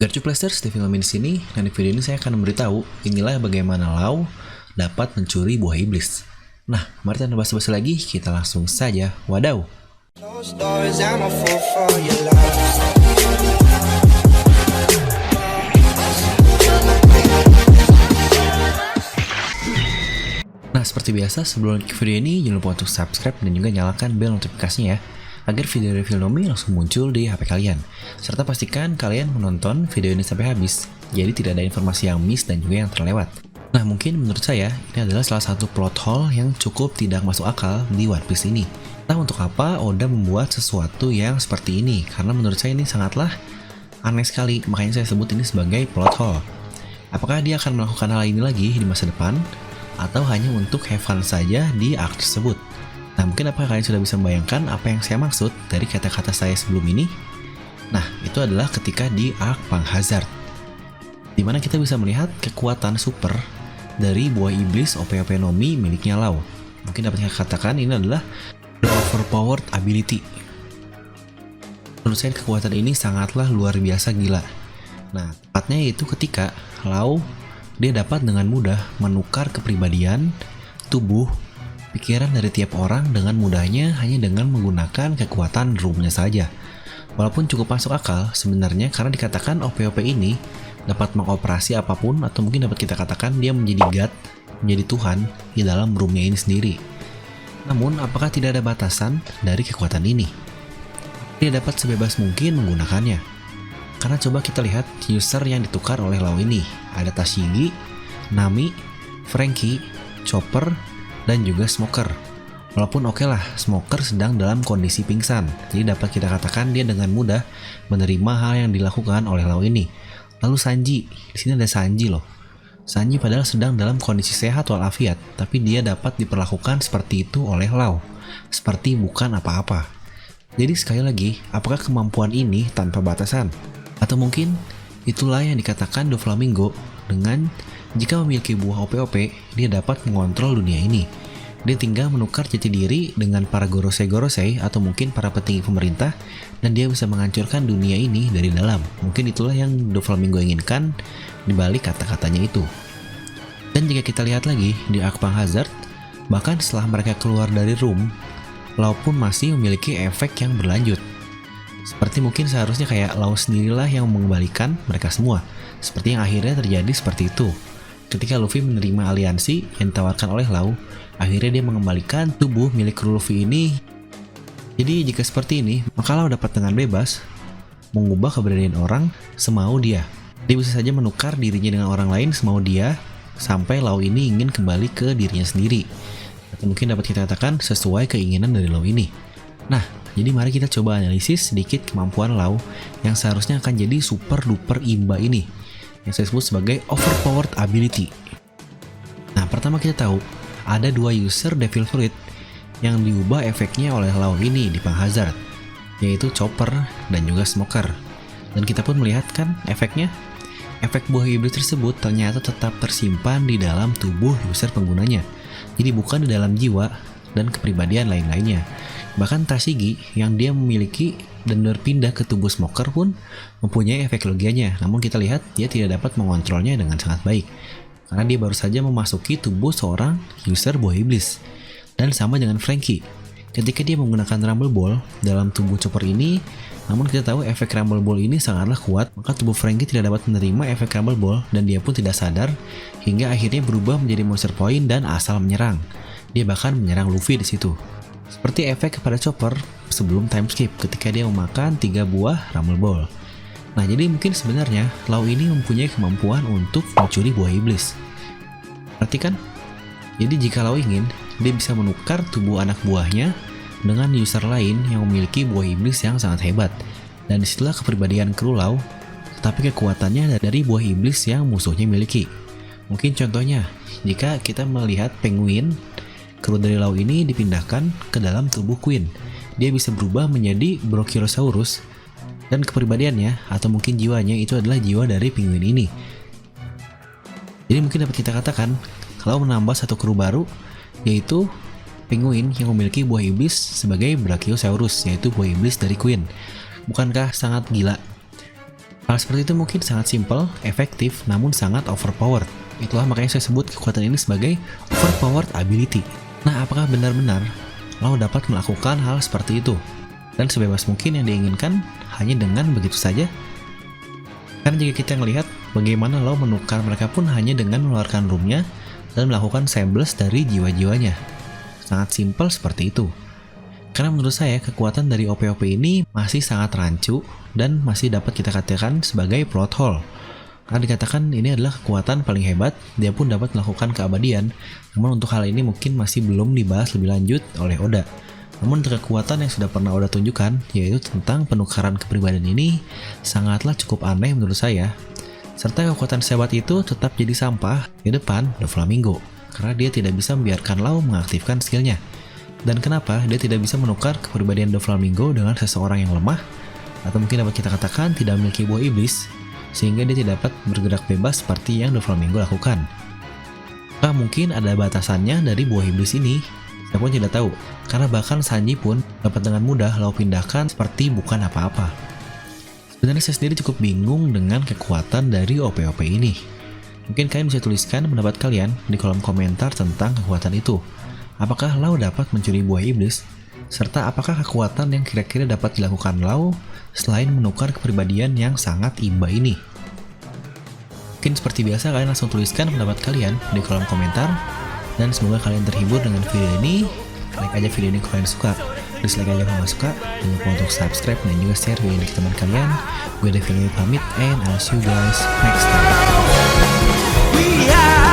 Mercuplasters di film di sini, dan di video ini saya akan memberitahu inilah bagaimana Lau dapat mencuri buah iblis. Nah, mari tanpa basa-basi lagi, kita langsung saja wadaw. Nah, seperti biasa, sebelum lanjut ke video ini, jangan lupa untuk subscribe dan juga nyalakan bel notifikasinya ya, agar video review Nomi langsung muncul di HP kalian. Serta pastikan kalian menonton video ini sampai habis, jadi tidak ada informasi yang miss dan juga yang terlewat. Nah, mungkin menurut saya, ini adalah salah satu plot hole yang cukup tidak masuk akal di One Piece ini. Nah, untuk apa Oda membuat sesuatu yang seperti ini? Karena menurut saya ini sangatlah aneh sekali, makanya saya sebut ini sebagai plot hole. Apakah dia akan melakukan hal ini lagi di masa depan? Atau hanya untuk have fun saja di arc tersebut? Nah, mungkin apakah kalian sudah bisa membayangkan apa yang saya maksud dari kata-kata saya sebelum ini? Nah, itu adalah ketika di arc Pang Hazard, dimana kita bisa melihat kekuatan super dari buah iblis OP-OP Nomi miliknya Lau. Mungkin dapat saya katakan ini adalah the overpowered ability. Menurut saya kekuatan ini sangatlah luar biasa gila. Nah, tepatnya yaitu ketika Lau dia dapat dengan mudah menukar kepribadian, tubuh, pikiran dari tiap orang dengan mudahnya hanya dengan menggunakan kekuatan roomnya saja. Walaupun cukup masuk akal sebenarnya karena dikatakan OP-OP ini dapat mengoperasi apapun atau mungkin dapat kita katakan dia menjadi god, menjadi Tuhan di dalam roomnya ini sendiri. Namun apakah tidak ada batasan dari kekuatan ini? Dia dapat sebebas mungkin menggunakannya. Karena coba kita lihat user yang ditukar oleh Lau ini. Ada Tashigi, Nami, Franky, Chopper, dan juga Smoker. Walaupun oke lah, Smoker sedang dalam kondisi pingsan. Jadi dapat kita katakan dia dengan mudah menerima hal yang dilakukan oleh Lau ini. Lalu Sanji, di sini ada Sanji loh. Sanji padahal sedang dalam kondisi sehat walafiat, tapi dia dapat diperlakukan seperti itu oleh Lau. Seperti bukan apa-apa. Jadi sekali lagi, apakah kemampuan ini tanpa batasan? Atau mungkin itulah yang dikatakan Doflamingo dengan jika memiliki buah OP-OP, dia dapat mengontrol dunia ini. Dia tinggal menukar jati diri dengan para Gorosei-Gorosei atau mungkin para petinggi pemerintah dan dia bisa menghancurkan dunia ini dari dalam. Mungkin itulah yang Doflamingo inginkan dibalik kata-katanya itu. Dan jika kita lihat lagi di arc Pang Hazard, bahkan setelah mereka keluar dari room, Lau pun masih memiliki efek yang berlanjut. Seperti mungkin seharusnya kayak Lau sendirilah yang mengembalikan mereka semua. Seperti yang akhirnya terjadi seperti itu. Ketika Luffy menerima aliansi yang ditawarkan oleh Lau, akhirnya dia mengembalikan tubuh milik Luffy ini. Jadi jika seperti ini, maka Lau dapat dengan bebas mengubah keberadaan orang semau dia. Dia bisa saja menukar dirinya dengan orang lain semau dia, sampai Lau ini ingin kembali ke dirinya sendiri. Atau mungkin dapat kita katakan sesuai keinginan dari Lau ini. Nah, jadi mari kita coba analisis sedikit kemampuan Lau yang seharusnya akan jadi super duper imba ini, yang saya sebut sebagai overpowered ability. Nah, pertama kita tahu ada dua user Devil Fruit yang diubah efeknya oleh Lau ini di Pang Hazard, yaitu Chopper dan juga Smoker. Dan kita pun melihat kan efeknya. Efek buah iblis tersebut ternyata tetap tersimpan di dalam tubuh user penggunanya. Jadi bukan di dalam jiwa dan kepribadian lain-lainnya. Bahkan Tashigi yang dia memiliki dan berpindah ke tubuh Smoker pun mempunyai efek logianya. Namun kita lihat dia tidak dapat mengontrolnya dengan sangat baik. Karena dia baru saja memasuki tubuh seorang user buah iblis. Dan sama dengan Franky. Ketika dia menggunakan Rumble Ball dalam tubuh Chopper ini, namun kita tahu efek Rumble Ball ini sangatlah kuat, maka tubuh Franky tidak dapat menerima efek Rumble Ball dan dia pun tidak sadar hingga akhirnya berubah menjadi Monster Point dan asal menyerang. Dia bahkan menyerang Luffy di situ. Seperti efek kepada Chopper sebelum time skip ketika dia memakan 3 buah Rumble Ball. Nah, jadi mungkin sebenarnya Lau ini mempunyai kemampuan untuk mencuri buah iblis. Perhatikan. Jadi jika Lau ingin, dia bisa menukar tubuh anak buahnya dengan user lain yang memiliki buah iblis yang sangat hebat. Dan disitulah kepribadian kru Lau, tetapi kekuatannya dari buah iblis yang musuhnya miliki. Mungkin contohnya, jika kita melihat penguin, kru dari Lau ini dipindahkan ke dalam tubuh Queen. Dia bisa berubah menjadi Brachiosaurus dan kepribadiannya atau mungkin jiwanya itu adalah jiwa dari penguin ini. Jadi mungkin dapat kita katakan kalau menambah satu kru baru, yaitu penguin yang memiliki buah iblis sebagai Brachiosaurus, yaitu buah iblis dari Queen. Bukankah sangat gila? Hal seperti itu mungkin sangat simpel, efektif, namun sangat overpowered. Itulah makanya saya sebut kekuatan ini sebagai overpowered ability. Nah, apakah benar-benar Lau dapat melakukan hal seperti itu? Dan sebebas mungkin yang diinginkan hanya dengan begitu saja? Karena jika kita melihat bagaimana Lau menukar mereka pun hanya dengan mengeluarkan roomnya dan melakukan sembles dari jiwa-jiwanya. Sangat simpel seperti itu. Karena menurut saya kekuatan dari OP-OP ini masih sangat rancu dan masih dapat kita katakan sebagai plot hole. Karena dikatakan ini adalah kekuatan paling hebat, dia pun dapat melakukan keabadian. Namun untuk hal ini mungkin masih belum dibahas lebih lanjut oleh Oda. Namun untuk kekuatan yang sudah pernah Oda tunjukkan, yaitu tentang penukaran kepribadian ini, sangatlah cukup aneh menurut saya. Serta kekuatan sehebat itu tetap jadi sampah di depan Doflamingo, karena dia tidak bisa membiarkan Lau mengaktifkan skillnya. Dan kenapa dia tidak bisa menukar kepribadian Doflamingo dengan seseorang yang lemah, atau mungkin dapat kita katakan tidak memiliki buah iblis, sehingga dia tidak dapat bergerak bebas seperti yang Doflamingo lakukan. Apakah mungkin ada batasannya dari buah iblis ini? Saya pun tidak tahu, karena bahkan Sanji pun dapat dengan mudah Lau pindahkan seperti bukan apa-apa. Sebenarnya saya sendiri cukup bingung dengan kekuatan dari OP-OP ini. Mungkin kalian bisa tuliskan pendapat kalian di kolom komentar tentang kekuatan itu. Apakah Lau dapat mencuri buah iblis? Serta apakah kekuatan yang kira-kira dapat dilakukan Lau selain menukar kepribadian yang sangat imba ini? Mungkin seperti biasa kalian langsung tuliskan pendapat kalian di kolom komentar. Dan semoga kalian terhibur dengan video ini. Like aja video ini kalau kalian suka, dislike aja kalau nggak suka. Jangan lupa untuk subscribe dan juga share video ini ke teman kalian. Gue Devin pamit, and I'll see you guys next time. We are